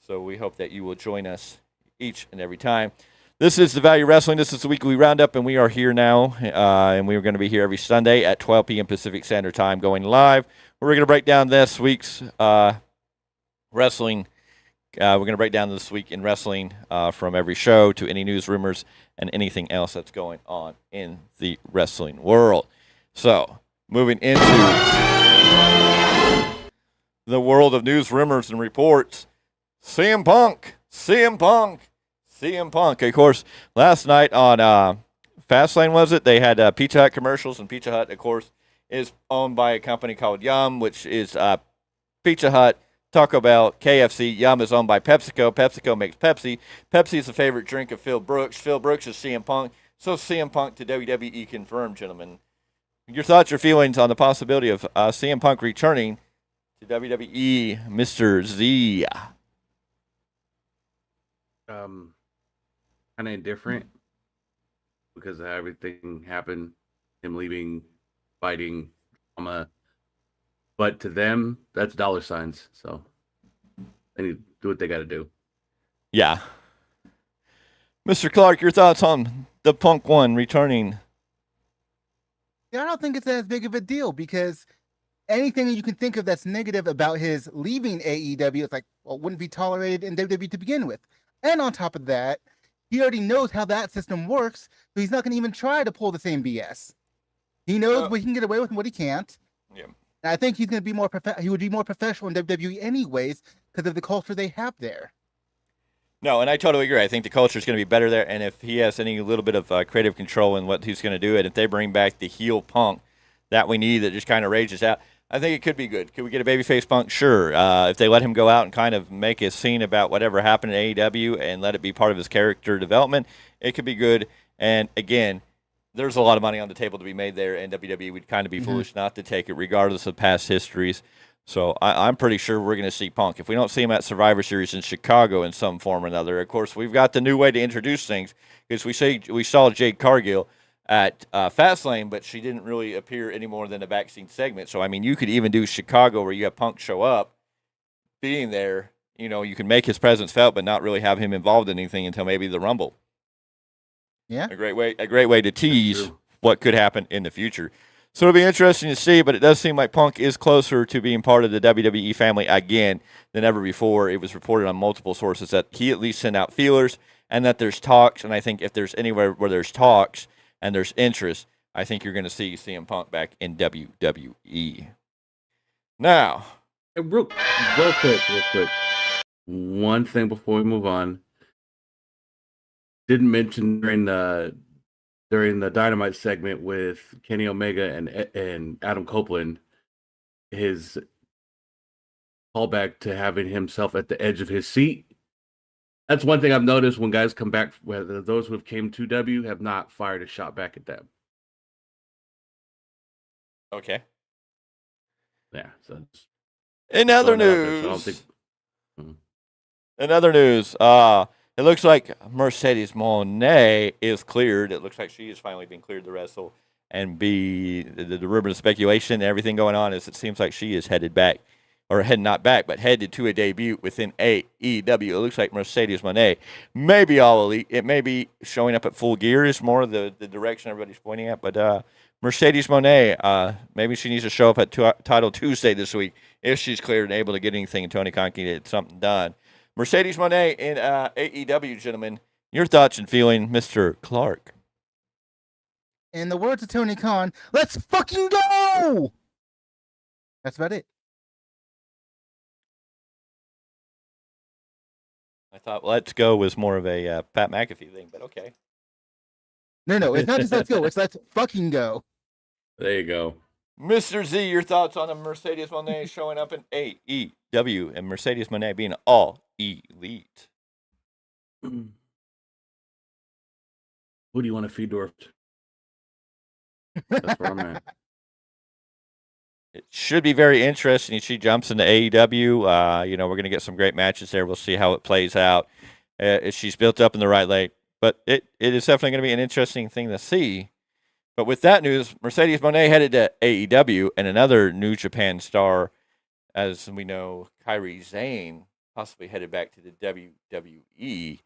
So we hope that you will join us each and every time. This is the Value Wrestling. This is the weekly roundup, and we are here now. And we are going to be here every Sunday at 12 p.m. Pacific Standard Time going live. We're going to break down this week's wrestling. We're going to break down this week in wrestling from every show to any news, rumors, and anything else that's going on in the wrestling world. So, moving into the world of news, rumors, and reports, CM Punk. Of course, last night on Fastlane, was it? They had Pizza Hut commercials, and Pizza Hut, of course, is owned by a company called Yum, which is Pizza Hut, Taco Bell, KFC. Yum is owned by PepsiCo. PepsiCo makes Pepsi. Pepsi is the favorite drink of Phil Brooks. Phil Brooks is CM Punk. So CM Punk to WWE confirmed, gentlemen. Your thoughts or feelings on the possibility of CM Punk returning to WWE, Mr. Z? Kind of indifferent because of how everything happened, him leaving, fighting, drama. But to them, that's dollar signs. So they need to do what they got to do. Yeah. Mr. Clarke, your thoughts on the Punk one returning? Yeah, I don't think it's as big of a deal because anything you can think of that's negative about his leaving AEW, it's like, well, it wouldn't be tolerated in WWE to begin with. And on top of that, he already knows how that system works, so he's not going to even try to pull the same BS. He knows what he can get away with and what he can't. Yeah. And I think he's going to be he would be more professional in WWE anyways because of the culture they have there. No, and I totally agree. I think the culture is going to be better there, and if he has any little bit of creative control in what he's going to do, and if they bring back the heel Punk that we need that just kind of rages out, I think it could be good. Could we get a babyface Punk? Sure. If they let him go out and kind of make a scene about whatever happened in AEW and let it be part of his character development, it could be good. And again, there's a lot of money on the table to be made there, and WWE would kind of be foolish not to take it, regardless of past histories. So I'm pretty sure we're going to see Punk. If we don't see him at Survivor Series in Chicago in some form or another, of course, we've got the new way to introduce things, because we saw Jade Cargill at Fastlane, but she didn't really appear any more than a backstage segment. So, I mean, you could even do Chicago where you have Punk show up, being there. You know, you can make his presence felt, but not really have him involved in anything until maybe the Rumble. Yeah. A great way to tease what could happen in the future. So it'll be interesting to see, but it does seem like Punk is closer to being part of the WWE family again than ever before. It was reported on multiple sources that he at least sent out feelers and that there's talks, and I think if there's anywhere where there's talks and there's interest, I think you're going to see CM Punk back in WWE. Now, Real quick. One thing before we move on. Didn't mention during the Dynamite segment with Kenny Omega and Adam Copeland, his callback to having himself at the edge of his seat. That's one thing I've noticed when guys come back, whether those who have came to W have not fired a shot back at them. okay. Yeah. So In other news, it looks like Mercedes Moné is cleared. It looks like she has finally been cleared to wrestle, and the rumor, the speculation, and everything going on is it seems like she is headed back or head not back, but headed to a debut within AEW. It looks like Mercedes Moné may be all elite. It may be showing up at Full Gear is more the direction everybody's pointing at. But Mercedes Moné, maybe she needs to show up at Title Tuesday this week if she's cleared and able to get anything. And Tony Khan can get something done. Mercedes Moné in AEW, gentlemen. Your thoughts and feeling, Mr. Clarke. In the words of Tony Khan, let's fucking go! That's about it. I thought let's go was more of a Pat McAfee thing, but okay. No, it's not just let's go. It's let's fucking go. There you go. Mr. Z, your thoughts on the Mercedes Moné showing up in AEW and Mercedes Moné being all elite? Who do you want to feed dwarfed? That's where I'm at. It should be very interesting. She jumps into AEW. We're going to get some great matches there. We'll see how it plays out. She's built up in the right leg, but it is definitely going to be an interesting thing to see. But with that news, Mercedes Moné headed to AEW, and another New Japan star, as we know, Kairi Sane, possibly headed back to the WWE.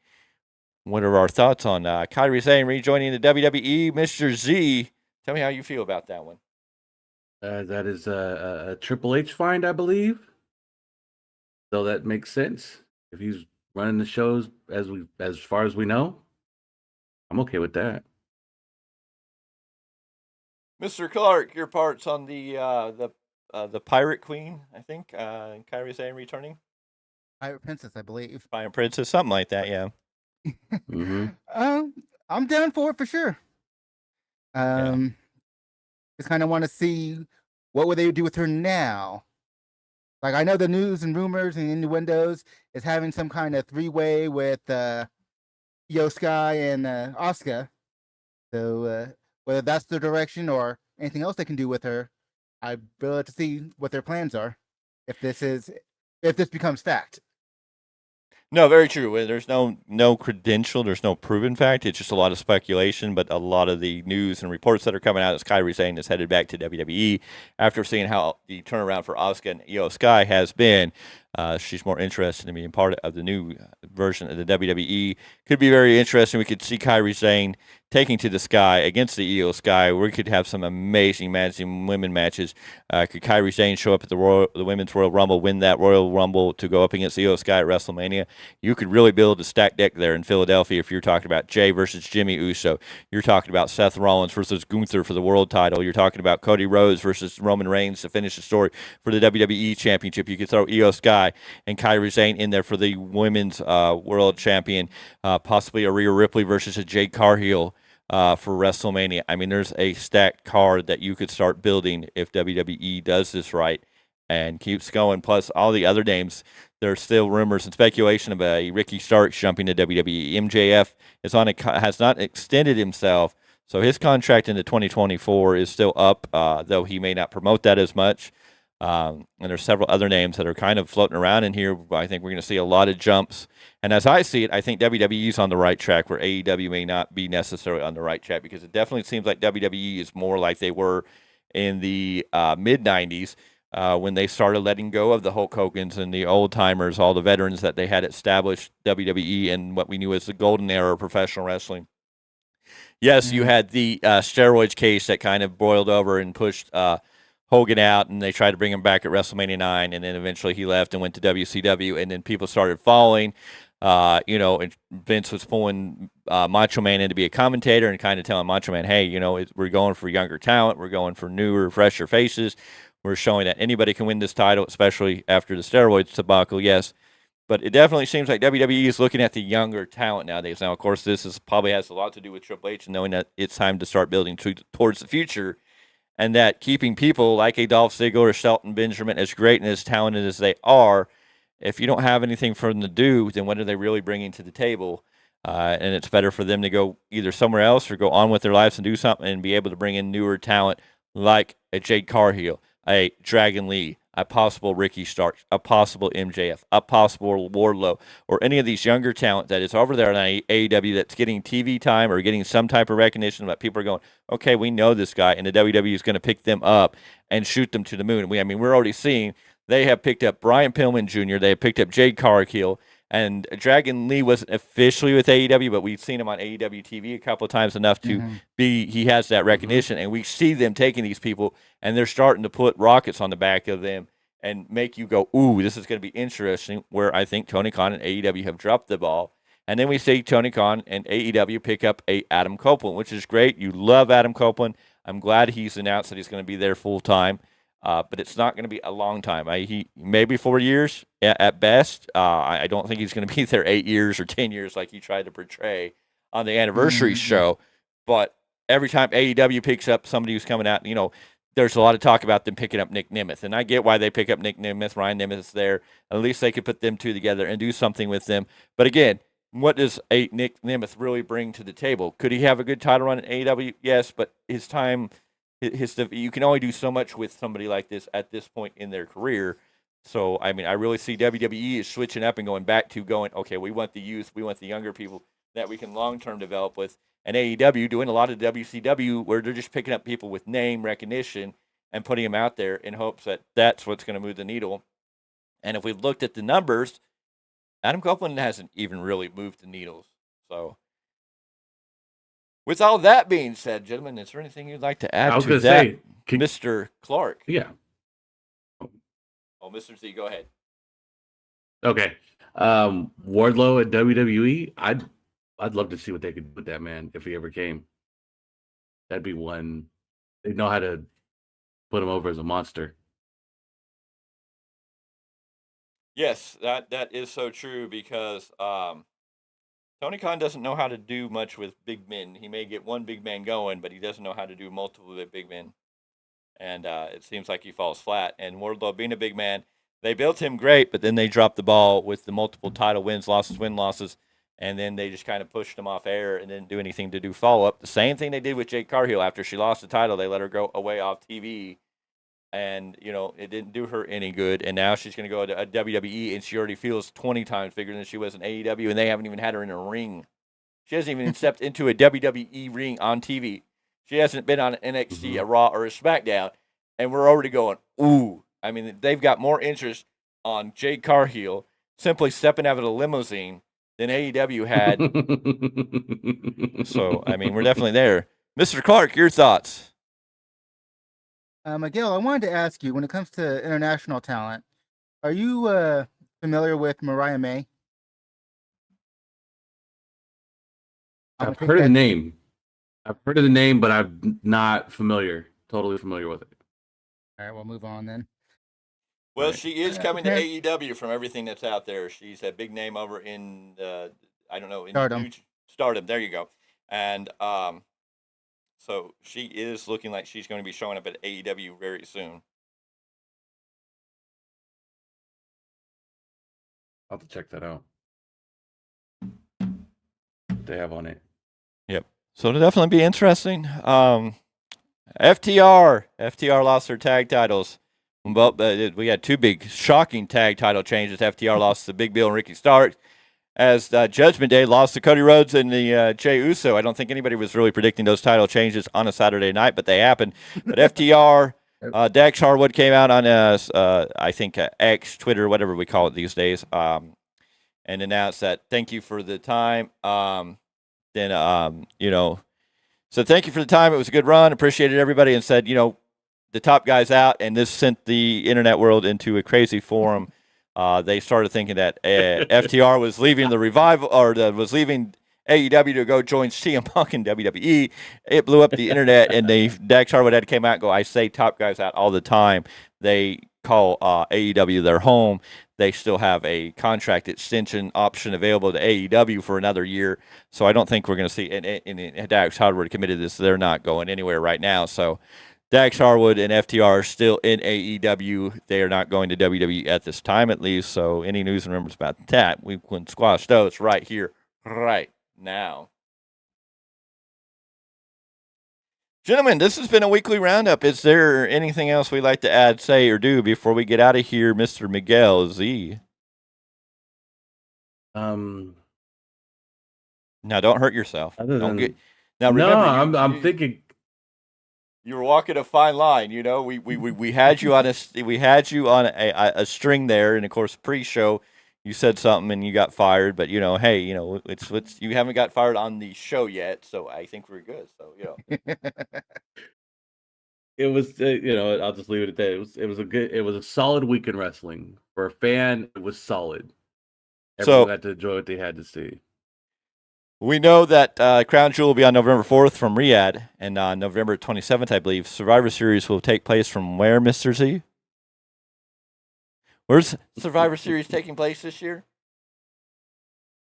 What are our thoughts on Kairi Sane rejoining the WWE? Mr. Z, tell me how you feel about that one. That is a Triple H find, I believe. So that makes sense. If he's running the shows as far as we know, I'm okay with that. Mr. Clarke, your parts on the Pirate Queen, I think, Kairi Sane returning. Pirate Princess, I believe. Pirate Princess, something like that, yeah. Mm-hmm. I'm down for it for sure. Just kind of want to see what would they do with her now. Like, I know the news and rumors and innuendos is having some kind of three-way with Io Sky and Asuka. So whether that's the direction or anything else they can do with her, I'd really like to see what their plans are if this becomes fact. No, very true. There's no credential. There's no proven fact. It's just a lot of speculation. But a lot of the news and reports that are coming out is Kairi Sane is headed back to WWE after seeing how the turnaround for Asuka and Io Sky has been. She's more interested in being part of the new version of the WWE. Could be very interesting. We could see Kairi Sane taking to the Sky against the Io Sky. We could have some amazing women matches. Could Kairi Sane show up at the Women's Royal Rumble, win that Royal Rumble to go up against Io Sky at WrestleMania? You could really build a stacked deck there in Philadelphia if you're talking about Jay versus Jimmy Uso. You're talking about Seth Rollins versus Gunther for the world title. You're talking about Cody Rhodes versus Roman Reigns to finish the story for the WWE Championship. You could throw Io Sky and Kairi Sane in there for the Women's World Champion. Possibly a Rhea Ripley versus a Jade Cargill for WrestleMania. I mean, there's a stacked card that you could start building if WWE does this right and keeps going. Plus, all the other names, there's still rumors and speculation about Ricky Starks jumping to WWE. MJF has not extended himself, so his contract into 2024 is still up, though he may not promote that as much. And there's several other names that are kind of floating around in here. I think we're going to see a lot of jumps. And as I see it, I think WWE is on the right track where AEW may not be necessarily on the right track, because it definitely seems like WWE is more like they were in the mid-90s when they started letting go of the Hulk Hogans and the old-timers, all the veterans that they had established WWE and what we knew as the golden era of professional wrestling. Yes, you had the steroids case that kind of boiled over and pushed Hogan out, and they tried to bring him back at WrestleMania 9, and then eventually he left and went to WCW, and then people started following. And Vince was pulling Macho Man in to be a commentator and kind of telling Macho Man, hey, we're going for younger talent. We're going for newer, fresher faces. We're showing that anybody can win this title, especially after the steroids debacle, yes. But it definitely seems like WWE is looking at the younger talent nowadays. Now, of course, this probably has a lot to do with Triple H and knowing that it's time to start building towards the future, and that keeping people like a Dolph Ziggler or Shelton Benjamin, as great and as talented as they are, if you don't have anything for them to do, then what are they really bringing to the table? And it's better for them to go either somewhere else or go on with their lives and do something and be able to bring in newer talent like a Jade Cargill, a Dragon Lee, a possible Ricky Starks, a possible MJF, a possible Wardlow, or any of these younger talent that is over there on AEW that's getting TV time or getting some type of recognition that people are going, okay, we know this guy, and the WWE is going to pick them up and shoot them to the moon. We're already seeing they have picked up Brian Pillman Jr., they have picked up Jade Cargill, and Dragon Lee wasn't officially with AEW, but we've seen him on AEW TV a couple of times enough to he has that recognition, and we see them taking these people, and they're starting to put rockets on the back of them and make you go, ooh, this is going to be interesting, where I think Tony Khan and AEW have dropped the ball. And then we see Tony Khan and AEW pick up a Adam Copeland, which is great. You love Adam Copeland. I'm glad he's announced that he's going to be there full time, but it's not going to be a long time. He maybe 4 years at best. I don't think he's going to be there 8 years or 10 years like he tried to portray on the anniversary show. But every time AEW picks up somebody who's coming out, there's a lot of talk about them picking up Nick Nemeth, and I get why they pick up Nick Nemeth. Ryan Nemeth's there. At least they could put them two together and do something with them. But again, what does a Nick Nemeth really bring to the table? Could he have a good title run in AEW? Yes, but his time, you can only do so much with somebody like this at this point in their career. So, I really see WWE is switching up and going back to okay, we want the youth, we want the younger people that we can long-term develop with. And AEW doing a lot of WCW where they're just picking up people with name recognition and putting them out there in hopes that that's what's going to move the needle. And if we've looked at the numbers, Adam Copeland hasn't even really moved the needles. So, with all that being said, gentlemen, is there anything you'd like to add to that, Mr. Clarke? Yeah. Oh, Mr. Z, go ahead. Okay. Wardlow at WWE, I'd love to see what they could do with that man if he ever came. That'd be one. They know how to put him over as a monster. Yes, that is so true because Tony Khan doesn't know how to do much with big men. He may get one big man going, but he doesn't know how to do multiple big men. And it seems like he falls flat. And Wardlow being a big man, they built him great, but then they dropped the ball with the multiple title wins, losses, and then they just kind of pushed him off air and didn't do anything to do follow-up. The same thing they did with Jade Cargill. After she lost the title, they let her go away off TV. And, it didn't do her any good. And now she's going to go to a WWE, and she already feels 20 times bigger than she was in AEW, and they haven't even had her in a ring. She hasn't even stepped into a WWE ring on TV. She hasn't been on an NXT, a Raw, or a SmackDown, and we're already going, ooh. They've got more interest on Jade Cargill simply stepping out of a limousine than AEW had. So, we're definitely there. Mr. Clarke, your thoughts? Miguel, I wanted to ask you, when it comes to international talent, are you familiar with Mariah May? I've heard of the name. But I'm not totally familiar with it. All right, we'll move on then. Well, she is coming to AEW from everything that's out there. She's a big name over in, Stardom. Stardom. There you go. And so she is looking like she's going to be showing up at AEW very soon. I'll have to check that out. What they have on it. Yep. So it'll definitely be interesting. FTR lost their tag titles. Well, we had two big shocking tag title changes. FTR lost to Big Bill and Ricky Starks, as Judgment Day lost to Cody Rhodes and the Jey Uso. I don't think anybody was really predicting those title changes on a Saturday night, but they happened. But FTR, Dax Harwood came out on I think X, Twitter, whatever we call it these days, and announced that thank you for the time. So thank you for the time. It was a good run. Appreciated everybody, and said, the top guys out, and this sent the internet world into a crazy forum. They started thinking that FTR was leaving the revival, or was leaving AEW to go join CM Punk in WWE. It blew up the internet, and Dax Harwood had to come out and go, I say top guys out all the time. They call AEW their home. They still have a contract extension option available to AEW for another year. So I don't think we're going to see, and Dax Harwood committed this, they're not going anywhere right now. So Dax Harwood and FTR are still in AEW. They are not going to WWE at this time, at least. So any news and rumors about that, we can squash those right here, right now. Gentlemen, this has been a weekly roundup. Is there anything else we'd like to add, say, or do before we get out of here, Mr. Miguel Z? Now, don't hurt yourself. Other than, Now, remember, I'm thinking. You were walking a fine line, you know. We had you on a string there, and of course, pre-show, you said something and you got fired. But hey, it's you haven't got fired on the show yet, so I think we're good. So It was, I'll just leave it at that. It was a solid week in wrestling for a fan. It was solid. Everyone got to enjoy what they had to see. We know that Crown Jewel will be on November 4th from Riyadh, and on November 27th, I believe, Survivor Series will take place from where, Mr. Z? Where's Survivor Series taking place this year?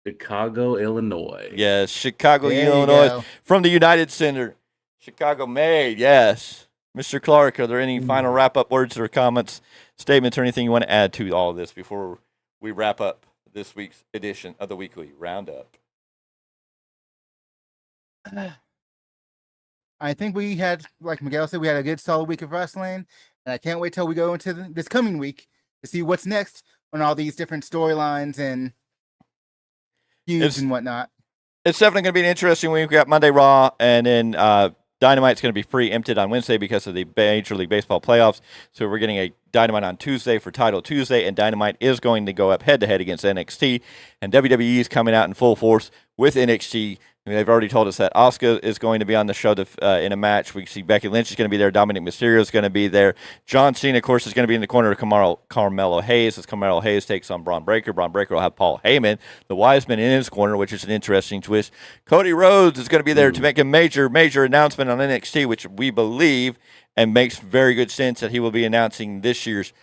Chicago, Illinois. Yes, Chicago, There you Illinois, go. from the United Center. Chicago made, yes. Mr. Clarke, are there any final wrap-up words or comments, statements, or anything you want to add to all of this before we wrap up this week's edition of the Weekly Roundup? I think we had, like Miguel said, we had a good solid week of wrestling, and I can't wait till we go into this coming week to see what's next on all these different storylines and feuds and whatnot. It's definitely going to be an interesting week. We got Monday Raw, and then Dynamite's going to be preempted on Wednesday because of the Major League Baseball playoffs. So we're getting a Dynamite on Tuesday for Title Tuesday, and Dynamite is going to go up head-to-head against NXT, and WWE is coming out in full force with NXT. They've already told us that Asuka is going to be on the show in a match. We see Becky Lynch is going to be there. Dominic Mysterio is going to be there. John Cena, of course, is going to be in the corner of Carmelo Hayes as Carmelo Hayes takes on Braun Breaker. Braun Breaker will have Paul Heyman, the Wiseman, in his corner, which is an interesting twist. Cody Rhodes is going to be there to make a major, major announcement on NXT, which we believe and makes very good sense that he will be announcing this year's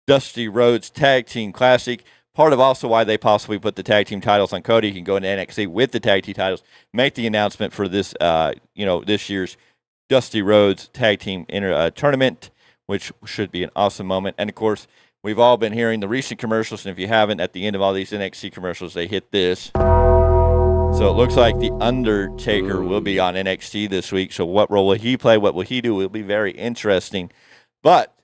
Dusty Rhodes Tag Team Classic. Part of also why they possibly put the tag team titles on Cody. He can go into NXT with the tag team titles, make the announcement for this, this year's Dusty Rhodes Tag Team Tournament, which should be an awesome moment. And, of course, we've all been hearing the recent commercials, and if you haven't, at the end of all these NXT commercials, they hit this. So it looks like The Undertaker will be on NXT this week. So what role will he play? What will he do? It will be very interesting. But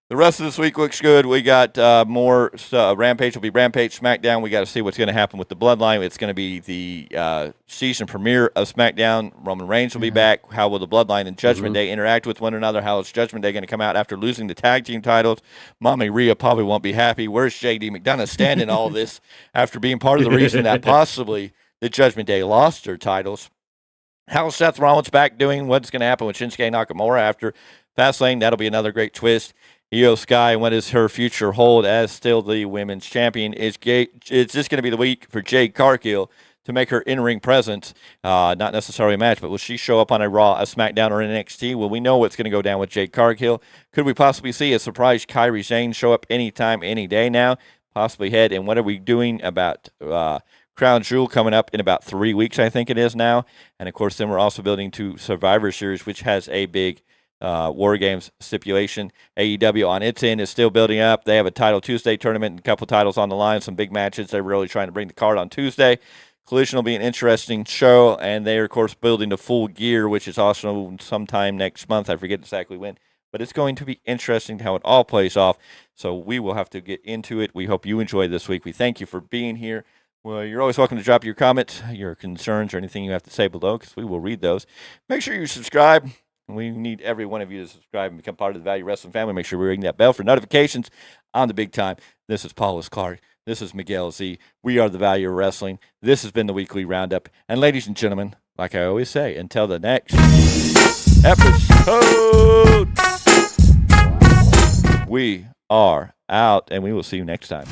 the rest of this week looks good. We got more. Rampage will be Rampage. SmackDown, we got to see what's going to happen with the Bloodline. It's going to be the season premiere of SmackDown. Roman Reigns will be back. How will the Bloodline and Judgment Day interact with one another? How is Judgment Day going to come out after losing the tag team titles? Mommy Rhea probably won't be happy. Where's JD McDonough standing all of this after being part of the reason that possibly the Judgment Day lost their titles? How's Seth Rollins back doing? What's going to happen with Shinsuke Nakamura after Fastlane? That'll be another great twist. Io Sky, what does her future hold as still the women's champion? Is this going to be the week for Jade Cargill to make her in-ring presence? Not necessarily a match, but will she show up on a Raw, a SmackDown, or an NXT? Well, we know what's going to go down with Jade Cargill. Could we possibly see a surprise Kairi Sane show up anytime, any day now? Possibly head. And what are we doing about Crown Jewel coming up in about 3 weeks, I think it is now? And, of course, then we're also building to Survivor Series, which has a big War Games stipulation. AEW on its end is still building up. They have a Title Tuesday tournament and a couple titles on the line, some big matches. They're really trying to bring the card on Tuesday. Collision will be an interesting show, and they are, of course, building to Full Gear, which is also sometime next month. I forget exactly when, but it's going to be interesting how it all plays off. So we will have to get into it. We hope you enjoyed this week. We thank you for being here. Well, you're always welcome to drop your comments, your concerns, or anything you have to say below, because we will read those. Make sure you subscribe. We need every one of you to subscribe and become part of the Value Wrestling family. Make sure we ring that bell for notifications on the Big Time. This is Paulus Clarke. This is Miguel Z. We are the Value of Wrestling. This has been the Weekly Roundup. And ladies and gentlemen, like I always say, until the next episode, we are out, and we will see you next time.